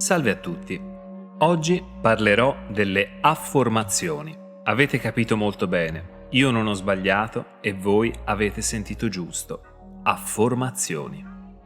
Salve a tutti. Oggi parlerò delle afformazioni. Avete capito molto bene, io non ho sbagliato e voi avete sentito giusto. Afformazioni.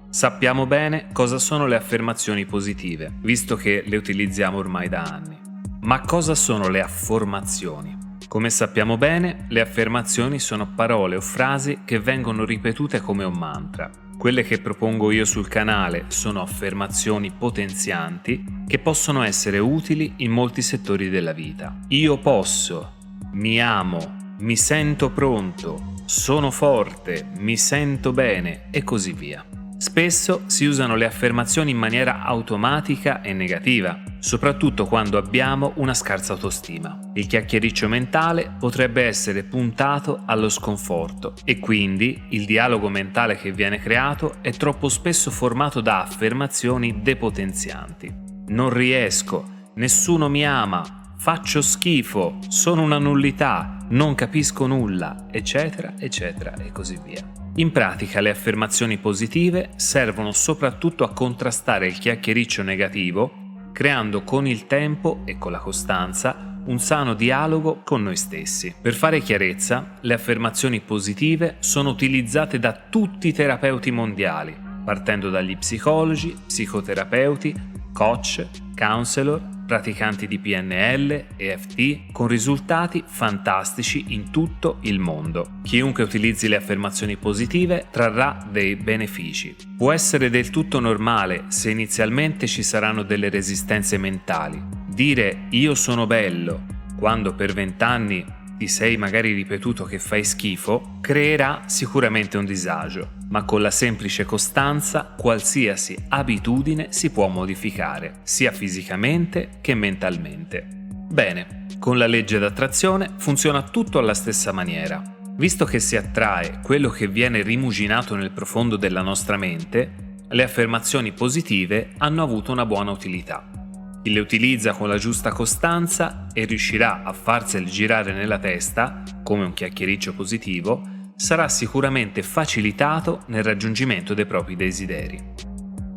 Sappiamo bene cosa sono le affermazioni positive, visto che le utilizziamo ormai da anni. Ma cosa sono le afformazioni? Come sappiamo bene, le affermazioni sono parole o frasi che vengono ripetute come un mantra. Quelle che propongo io sul canale sono affermazioni potenzianti che possono essere utili in molti settori della vita. Io posso, mi amo, mi sento pronto, sono forte, mi sento bene e così via. Spesso si usano le affermazioni in maniera automatica e negativa, soprattutto quando abbiamo una scarsa autostima. Il chiacchiericcio mentale potrebbe essere puntato allo sconforto e quindi il dialogo mentale che viene creato è troppo spesso formato da affermazioni depotenzianti. Non riesco, nessuno mi ama, faccio schifo, sono una nullità, non capisco nulla, eccetera, eccetera e così via. In pratica le affermazioni positive servono soprattutto a contrastare il chiacchiericcio negativo, creando con il tempo e con la costanza un sano dialogo con noi stessi. Per fare chiarezza, le affermazioni positive sono utilizzate da tutti i terapeuti mondiali, partendo dagli psicologi, psicoterapeuti, coach, counselor, praticanti di PNL, EFT, con risultati fantastici in tutto il mondo. Chiunque utilizzi le affermazioni positive trarrà dei benefici. Può essere del tutto normale se inizialmente ci saranno delle resistenze mentali. Dire io sono bello, quando per 20 anni ti sei magari ripetuto che fai schifo, creerà sicuramente un disagio, ma con la semplice costanza qualsiasi abitudine si può modificare, sia fisicamente che mentalmente. Bene, con la legge d'attrazione funziona tutto alla stessa maniera. Visto che si attrae quello che viene rimuginato nel profondo della nostra mente, le affermazioni positive hanno avuto una buona utilità. Chi le utilizza con la giusta costanza e riuscirà a farsele girare nella testa, come un chiacchiericcio positivo, sarà sicuramente facilitato nel raggiungimento dei propri desideri.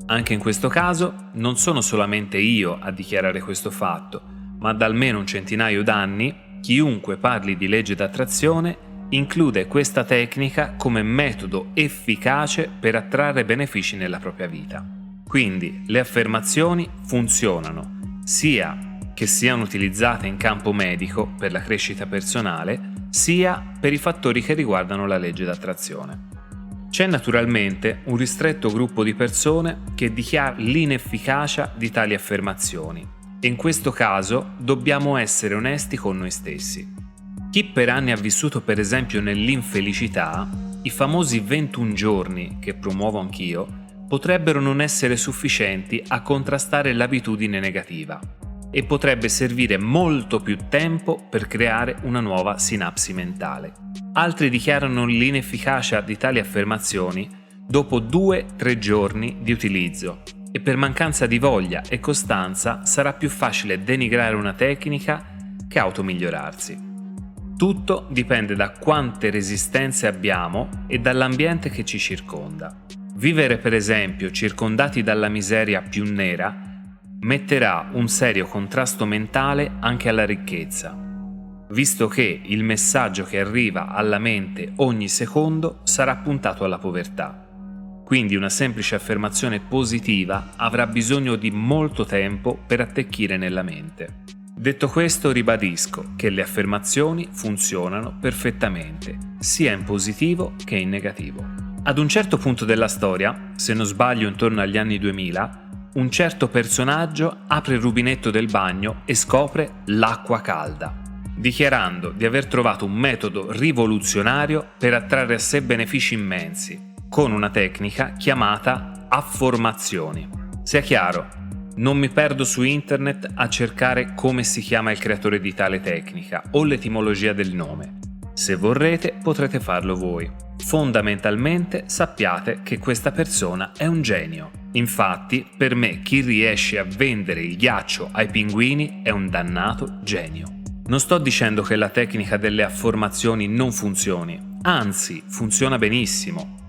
Anche in questo caso non sono solamente io a dichiarare questo fatto, ma da almeno un centinaio d'anni chiunque parli di legge d'attrazione include questa tecnica come metodo efficace per attrarre benefici nella propria vita. Quindi le affermazioni funzionano sia che siano utilizzate in campo medico per la crescita personale, sia per i fattori che riguardano la legge d'attrazione. C'è naturalmente un ristretto gruppo di persone che dichiara l'inefficacia di tali affermazioni e in questo caso dobbiamo essere onesti con noi stessi. Chi per anni ha vissuto per esempio nell'infelicità, i famosi 21 giorni che promuovo anch'io, potrebbero non essere sufficienti a contrastare l'abitudine negativa e potrebbe servire molto più tempo per creare una nuova sinapsi mentale. Altri dichiarano l'inefficacia di tali affermazioni dopo 2-3 giorni di utilizzo e per mancanza di voglia e costanza sarà più facile denigrare una tecnica che automigliorarsi. Tutto dipende da quante resistenze abbiamo e dall'ambiente che ci circonda. Vivere per esempio circondati dalla miseria più nera metterà un serio contrasto mentale anche alla ricchezza, visto che il messaggio che arriva alla mente ogni secondo sarà puntato alla povertà. Quindi una semplice affermazione positiva avrà bisogno di molto tempo per attecchire nella mente. Detto questo, ribadisco che le affermazioni funzionano perfettamente, sia in positivo che in negativo. Ad un certo punto della storia, se non sbaglio intorno agli anni 2000, un certo personaggio apre il rubinetto del bagno e scopre l'acqua calda, dichiarando di aver trovato un metodo rivoluzionario per attrarre a sé benefici immensi, con una tecnica chiamata afformazioni. Sia chiaro, non mi perdo su internet a cercare come si chiama il creatore di tale tecnica o l'etimologia del nome. Se vorrete potrete farlo voi. Fondamentalmente sappiate che questa persona è un genio. Infatti, per me chi riesce a vendere il ghiaccio ai pinguini è un dannato genio. Non sto dicendo che la tecnica delle afformazioni non funzioni, anzi funziona benissimo.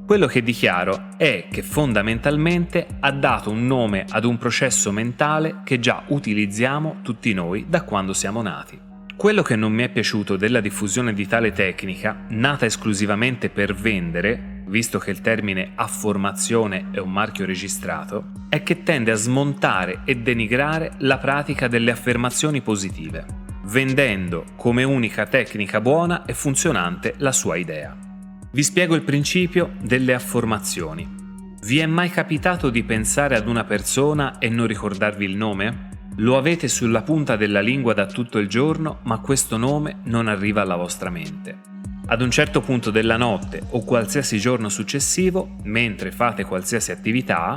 Quello che dichiaro è che fondamentalmente ha dato un nome ad un processo mentale che già utilizziamo tutti noi da quando siamo nati. Quello che non mi è piaciuto della diffusione di tale tecnica, nata esclusivamente per vendere, visto che il termine afformazione è un marchio registrato, è che tende a smontare e denigrare la pratica delle affermazioni positive, vendendo come unica tecnica buona e funzionante la sua idea. Vi spiego il principio delle afformazioni. Vi è mai capitato di pensare ad una persona e non ricordarvi il nome? Lo avete sulla punta della lingua da tutto il giorno, ma questo nome non arriva alla vostra mente. Ad un certo punto della notte o qualsiasi giorno successivo, mentre fate qualsiasi attività,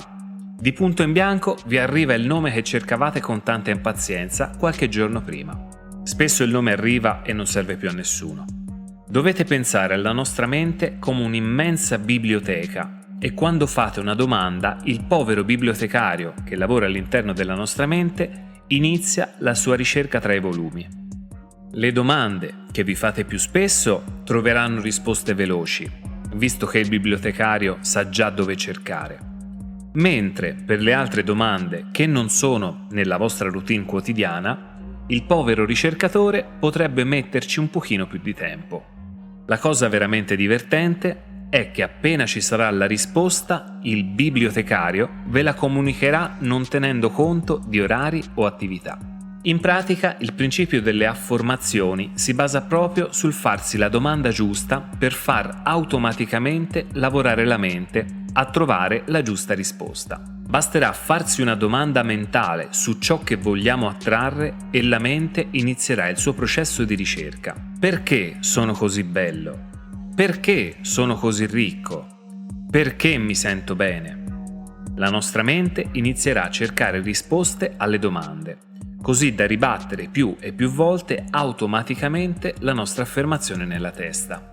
di punto in bianco vi arriva il nome che cercavate con tanta impazienza qualche giorno prima. Spesso il nome arriva e non serve più a nessuno. Dovete pensare alla nostra mente come un'immensa biblioteca e quando fate una domanda, il povero bibliotecario che lavora all'interno della nostra mente inizia la sua ricerca tra i volumi. Le domande che vi fate più spesso troveranno risposte veloci, visto che il bibliotecario sa già dove cercare. Mentre per le altre domande che non sono nella vostra routine quotidiana, il povero ricercatore potrebbe metterci un pochino più di tempo. La cosa veramente divertente è che appena ci sarà la risposta, il bibliotecario ve la comunicherà non tenendo conto di orari o attività. In pratica, il principio delle afformazioni si basa proprio sul farsi la domanda giusta per far automaticamente lavorare la mente a trovare la giusta risposta. Basterà farsi una domanda mentale su ciò che vogliamo attrarre e la mente inizierà il suo processo di ricerca. Perché sono così bello? Perché sono così ricco? Perché mi sento bene? La nostra mente inizierà a cercare risposte alle domande, così da ribattere più e più volte automaticamente la nostra affermazione nella testa.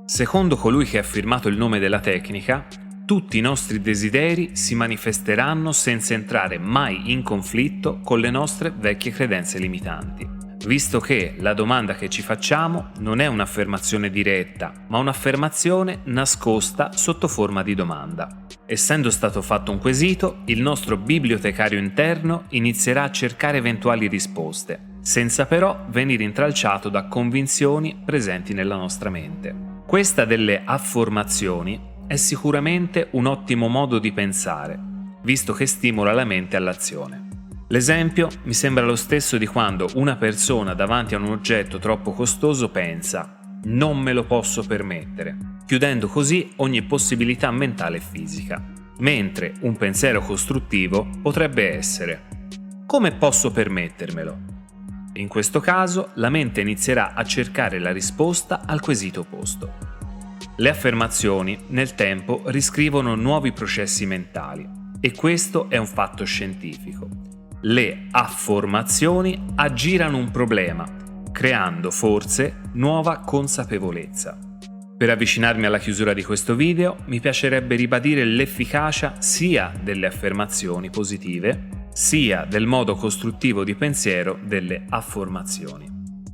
Secondo colui che ha firmato il nome della tecnica, tutti i nostri desideri si manifesteranno senza entrare mai in conflitto con le nostre vecchie credenze limitanti, visto che la domanda che ci facciamo non è un'affermazione diretta, ma un'affermazione nascosta sotto forma di domanda. Essendo stato fatto un quesito, il nostro bibliotecario interno inizierà a cercare eventuali risposte, senza però venire intralciato da convinzioni presenti nella nostra mente. Questa delle afformazioni è sicuramente un ottimo modo di pensare, visto che stimola la mente all'azione. L'esempio mi sembra lo stesso di quando una persona davanti a un oggetto troppo costoso pensa «non me lo posso permettere», chiudendo così ogni possibilità mentale e fisica, mentre un pensiero costruttivo potrebbe essere «come posso permettermelo?». In questo caso la mente inizierà a cercare la risposta al quesito posto. Le affermazioni nel tempo riscrivono nuovi processi mentali e questo è un fatto scientifico. Le afformazioni aggirano un problema, creando forse nuova consapevolezza. Per avvicinarmi alla chiusura di questo video, mi piacerebbe ribadire l'efficacia sia delle affermazioni positive, sia del modo costruttivo di pensiero delle afformazioni.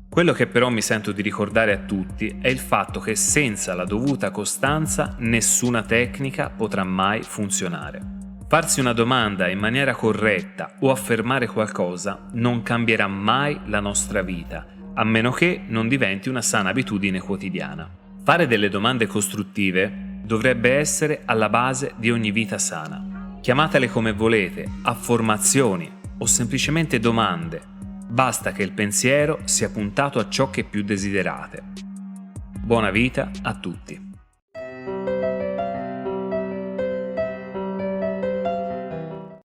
Quello che però mi sento di ricordare a tutti è il fatto che senza la dovuta costanza nessuna tecnica potrà mai funzionare. Farsi una domanda in maniera corretta o affermare qualcosa non cambierà mai la nostra vita, a meno che non diventi una sana abitudine quotidiana. Fare delle domande costruttive dovrebbe essere alla base di ogni vita sana. Chiamatele come volete, afformazioni o semplicemente domande. Basta che il pensiero sia puntato a ciò che più desiderate. Buona vita a tutti.